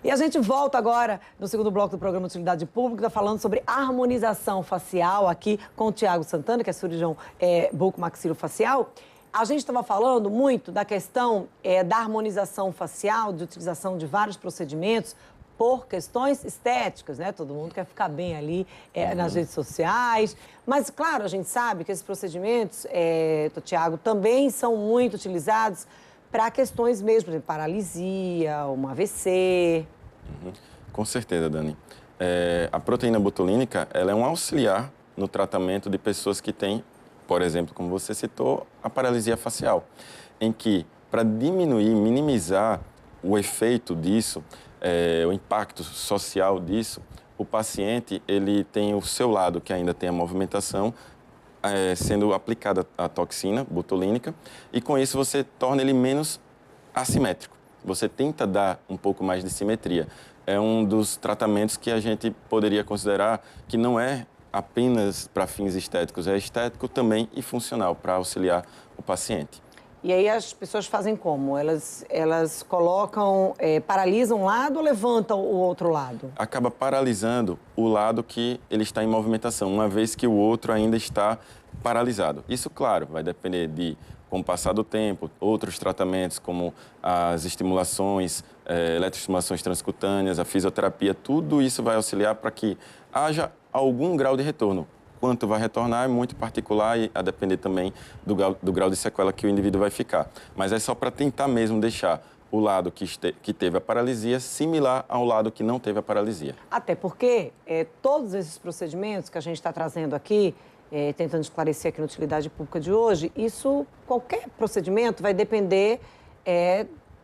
E a gente volta agora no segundo bloco do programa de Utilidade Pública, falando sobre harmonização facial aqui com o Tiago Santana, que é cirurgião bucomaxilofacial. A gente estava falando muito da questão da harmonização facial, de utilização de vários procedimentos por questões estéticas, né? Todo mundo quer ficar bem ali nas redes sociais. Mas, claro, a gente sabe que esses procedimentos, Tiago, também são muito utilizados para questões mesmo, por exemplo, paralisia, um AVC. Com certeza, Dani. A proteína botulínica, ela é um auxiliar no tratamento de pessoas que têm, por exemplo, como você citou, a paralisia facial, em que, para diminuir, minimizar o efeito disso, o impacto social disso, o paciente ele tem o seu lado, que ainda tem a movimentação, sendo aplicada a toxina botulínica, e com isso você torna ele menos assimétrico. Você tenta dar um pouco mais de simetria. É um dos tratamentos que a gente poderia considerar que não é apenas para fins estéticos, é estético também e funcional para auxiliar o paciente. E aí as pessoas fazem como? Elas colocam, paralisam um lado ou levantam o outro lado? Acaba paralisando o lado que ele está em movimentação, uma vez que o outro ainda está paralisado. Isso, claro, vai depender de, com o passar do tempo, outros tratamentos como as estimulações, eletroestimulações transcutâneas, a fisioterapia, tudo isso vai auxiliar para que haja algum grau de retorno. Quanto vai retornar é muito particular e a depender também do grau de sequela que o indivíduo vai ficar. Mas é só para tentar mesmo deixar o lado que teve a paralisia similar ao lado que não teve a paralisia. Até porque todos esses procedimentos que a gente está trazendo aqui, tentando esclarecer aqui na Utilidade Pública de hoje, qualquer procedimento vai depender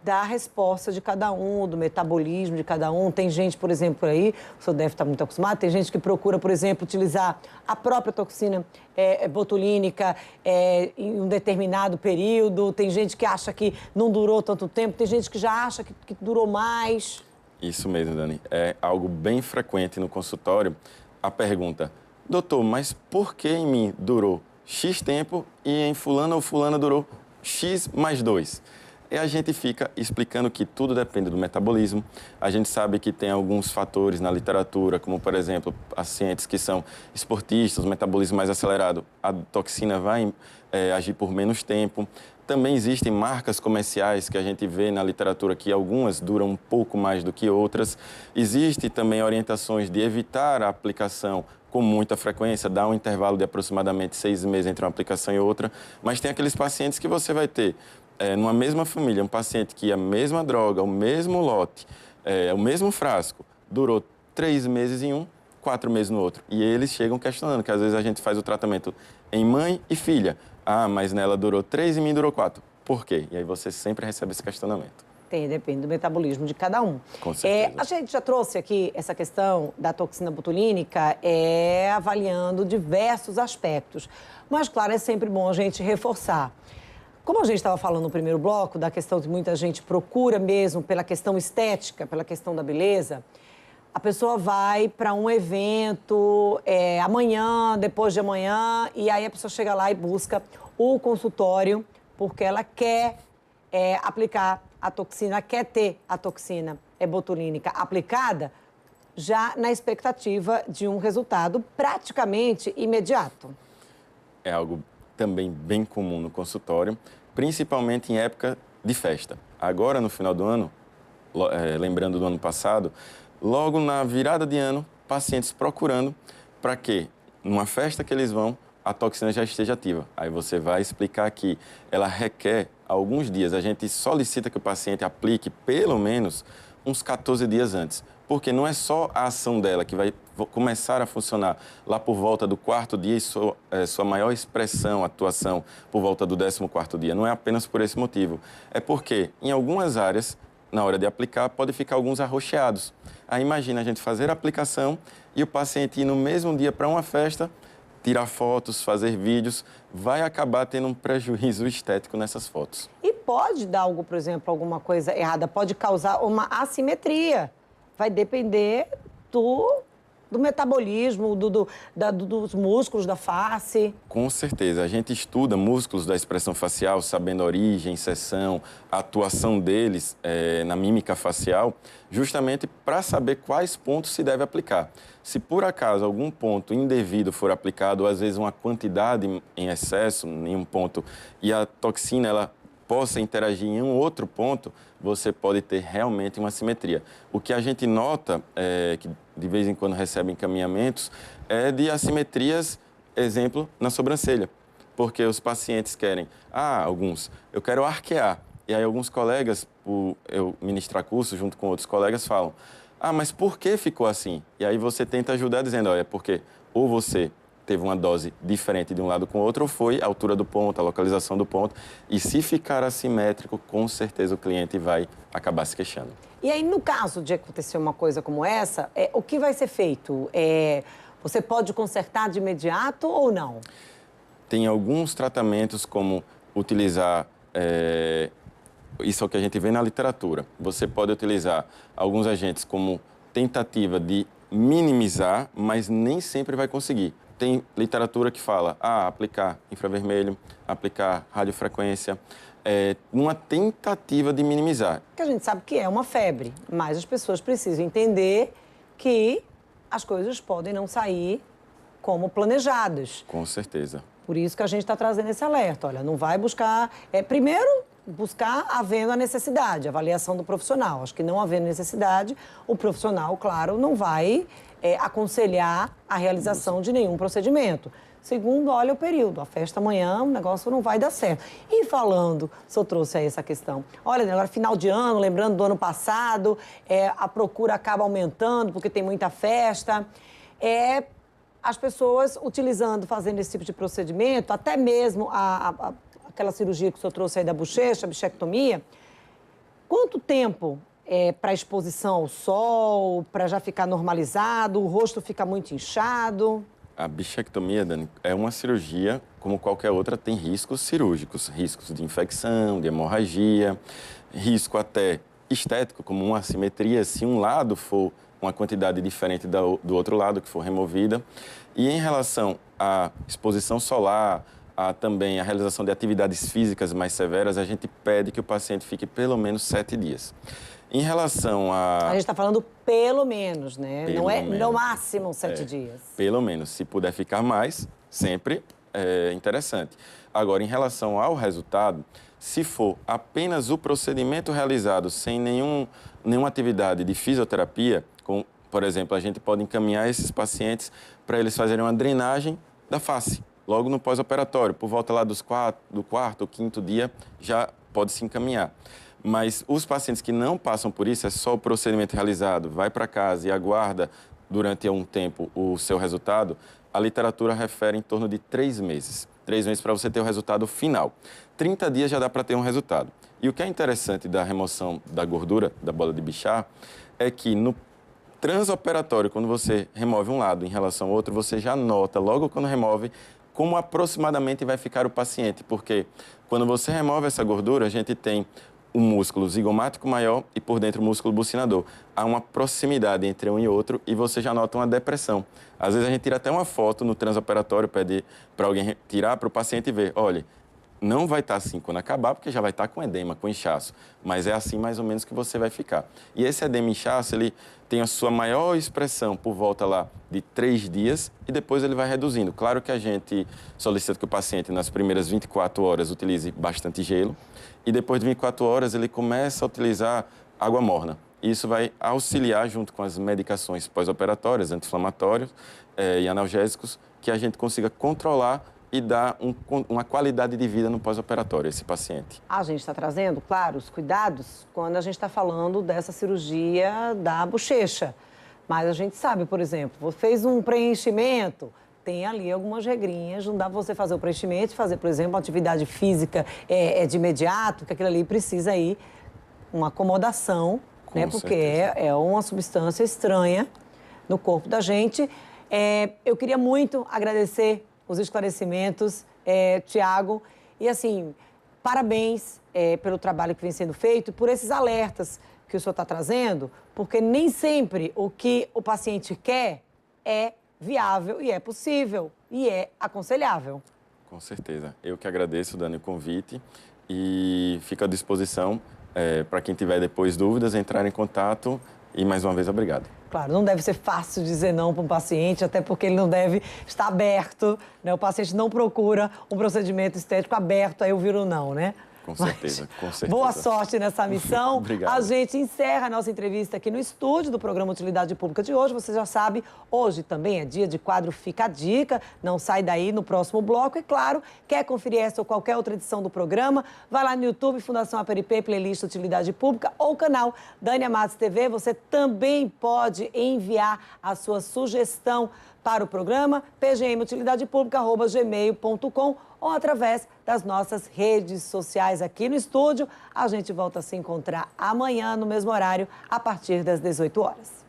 da resposta de cada um, do metabolismo de cada um. Tem gente, por exemplo, aí, o senhor deve estar muito acostumado, tem gente que procura, por exemplo, utilizar a própria toxina botulínica em um determinado período, tem gente que acha que não durou tanto tempo, tem gente que já acha que durou mais. Isso mesmo, Dani. É algo bem frequente no consultório. A pergunta, doutor, mas por que em mim durou X tempo e em fulano ou fulana durou X mais 2? E a gente fica explicando que tudo depende do metabolismo. A gente sabe que tem alguns fatores na literatura, como, por exemplo, pacientes que são esportistas, o metabolismo mais acelerado, a toxina vai agir por menos tempo. Também existem marcas comerciais que a gente vê na literatura que algumas duram um pouco mais do que outras. Existem também orientações de evitar a aplicação com muita frequência, dar um intervalo de aproximadamente 6 meses entre uma aplicação e outra. Mas tem aqueles pacientes que você vai ter numa mesma família, um paciente que a mesma droga, o mesmo lote, o mesmo frasco, durou 3 meses em um, 4 meses no outro. E eles chegam questionando, que às vezes a gente faz o tratamento em mãe e filha. Ah, mas nela durou 3 e em mim durou 4. Por quê? E aí você sempre recebe esse questionamento. Depende do metabolismo de cada um. Com certeza. A gente já trouxe aqui essa questão da toxina botulínica, avaliando diversos aspectos. Mas, claro, é sempre bom a gente reforçar. Como a gente estava falando no primeiro bloco, da questão que muita gente procura mesmo pela questão estética, pela questão da beleza, a pessoa vai para um evento amanhã, depois de amanhã, e aí a pessoa chega lá e busca o consultório porque ela quer aplicar a toxina, quer ter a toxina botulínica aplicada já na expectativa de um resultado praticamente imediato. É algo também bem comum no consultório, principalmente em época de festa. Agora, no final do ano, lembrando do ano passado, logo na virada de ano, pacientes procurando para que, numa festa que eles vão, a toxina já esteja ativa. Aí você vai explicar que ela requer alguns dias. A gente solicita que o paciente aplique pelo menos uns 14 dias antes, porque não é só a ação dela que vai começar a funcionar lá por volta do 4º dia e sua maior expressão, atuação, por volta do 14º dia. Não é apenas por esse motivo. É porque, em algumas áreas, na hora de aplicar, pode ficar alguns arroxeados. Aí imagina a gente fazer a aplicação e o paciente ir no mesmo dia para uma festa, tirar fotos, fazer vídeos, vai acabar tendo um prejuízo estético nessas fotos. E pode dar algo, por exemplo, alguma coisa errada, pode causar uma assimetria. Vai depender do metabolismo, dos músculos da face. Com certeza. A gente estuda músculos da expressão facial, sabendo a origem, seção, a atuação deles na mímica facial, justamente para saber quais pontos se deve aplicar. Se por acaso algum ponto indevido for aplicado, ou às vezes uma quantidade em excesso em um ponto, e a toxina ela possa interagir em um outro ponto, você pode ter realmente uma assimetria. O que a gente nota, que de vez em quando recebe encaminhamentos, é de assimetrias, exemplo, na sobrancelha. Porque os pacientes querem, alguns, eu quero arquear. E aí alguns colegas, por eu ministrar curso junto com outros colegas, falam, mas por que ficou assim? E aí você tenta ajudar dizendo, olha, porque ou você teve uma dose diferente de um lado com o outro, ou foi a altura do ponto, a localização do ponto. E se ficar assimétrico, com certeza o cliente vai acabar se queixando. E aí, no caso de acontecer uma coisa como essa, o que vai ser feito? Você pode consertar de imediato ou não? Tem alguns tratamentos, como utilizar... isso é o que a gente vê na literatura. Você pode utilizar alguns agentes como tentativa de minimizar, mas nem sempre vai conseguir. Tem literatura que fala, aplicar infravermelho, aplicar radiofrequência, uma tentativa de minimizar. Que a gente sabe que é uma febre, mas as pessoas precisam entender que as coisas podem não sair como planejadas. Com certeza. Por isso que a gente está trazendo esse alerta. Olha, não vai buscar... primeiro, buscar havendo a necessidade, avaliação do profissional. Acho que não havendo necessidade, o profissional, claro, não vai aconselhar a realização de nenhum procedimento. Segundo, olha o período. A festa amanhã, o negócio não vai dar certo. E falando, o senhor trouxe aí essa questão. Olha, agora final de ano, lembrando do ano passado, a procura acaba aumentando porque tem muita festa. As pessoas utilizando, fazendo esse tipo de procedimento, até mesmo aquela cirurgia que o senhor trouxe aí da bochecha, a bichectomia, quanto tempo para exposição ao sol, para já ficar normalizado, o rosto fica muito inchado? A bichectomia, Dani, é uma cirurgia, como qualquer outra, tem riscos cirúrgicos, riscos de infecção, de hemorragia, risco até estético, como uma assimetria, se um lado for uma quantidade diferente do outro lado que for removida. E em relação à exposição solar, também a realização de atividades físicas mais severas, a gente pede que o paciente fique pelo menos 7 dias. Em relação a... A gente está falando pelo menos, né? Pelo não é menos. no máximo 7 dias. Pelo menos. Se puder ficar mais, sempre é interessante. Agora, em relação ao resultado, se for apenas o procedimento realizado sem nenhuma atividade de fisioterapia, por exemplo, a gente pode encaminhar esses pacientes para eles fazerem uma drenagem da face, logo no pós-operatório, por volta lá do quarto ou quinto dia, já pode se encaminhar. Mas os pacientes que não passam por isso, é só o procedimento realizado, vai para casa e aguarda durante um tempo o seu resultado, a literatura refere em torno de 3 meses. 3 meses para você ter o resultado final. 30 dias já dá para ter um resultado. E o que é interessante da remoção da gordura da bola de Bichat é que no transoperatório, quando você remove um lado em relação ao outro, você já nota, logo quando remove, como aproximadamente vai ficar o paciente. Porque quando você remove essa gordura, a gente tem um músculo zigomático maior e por dentro o músculo bucinador. Há uma proximidade entre um e outro e você já nota uma depressão. Às vezes a gente tira até uma foto no transoperatório, pede para alguém tirar para o paciente ver. Olha, não vai estar assim quando acabar, porque já vai estar com edema, com inchaço. Mas é assim mais ou menos que você vai ficar. E esse edema inchaço, ele tem a sua maior expressão por volta lá de 3 dias e depois ele vai reduzindo. Claro que a gente solicita que o paciente nas primeiras 24 horas utilize bastante gelo e depois de 24 horas ele começa a utilizar água morna. Isso vai auxiliar, junto com as medicações pós-operatórias, anti-inflamatórios e analgésicos, que a gente consiga controlar e dar uma qualidade de vida no pós-operatório a esse paciente. A gente está trazendo, claro, os cuidados quando a gente está falando dessa cirurgia da bochecha. Mas a gente sabe, por exemplo, você fez um preenchimento, tem ali algumas regrinhas, não dá para você fazer o preenchimento e fazer, por exemplo, uma atividade física de imediato, que aquilo ali precisa aí uma acomodação, né? Porque é uma substância estranha no corpo da gente. Eu queria muito agradecer os esclarecimentos, Tiago. E, assim, parabéns pelo trabalho que vem sendo feito e por esses alertas que o senhor está trazendo, porque nem sempre o que o paciente quer é viável e é possível e é aconselhável. Com certeza. Eu que agradeço, Dani, o convite e fico à disposição para quem tiver depois dúvidas, entrar em contato e mais uma vez obrigado. Claro, não deve ser fácil dizer não para um paciente, até porque ele não deve estar aberto, né? O paciente não procura um procedimento estético aberto, aí eu viro não, né? Com certeza, com certeza. Boa sorte nessa missão. Obrigado. A gente encerra a nossa entrevista aqui no estúdio do programa Utilidade Pública de hoje. Você já sabe, hoje também é dia de quadro Fica a Dica. Não sai daí no próximo bloco. E claro, quer conferir essa ou qualquer outra edição do programa? Vai lá no YouTube, Fundação Aperipê, playlist Utilidade Pública ou canal Dânia Matos TV. Você também pode enviar a sua sugestão para o programa pgmutilidadepublica@gmail.com ou através das nossas redes sociais aqui no estúdio. A gente volta a se encontrar amanhã no mesmo horário, a partir das 18 horas.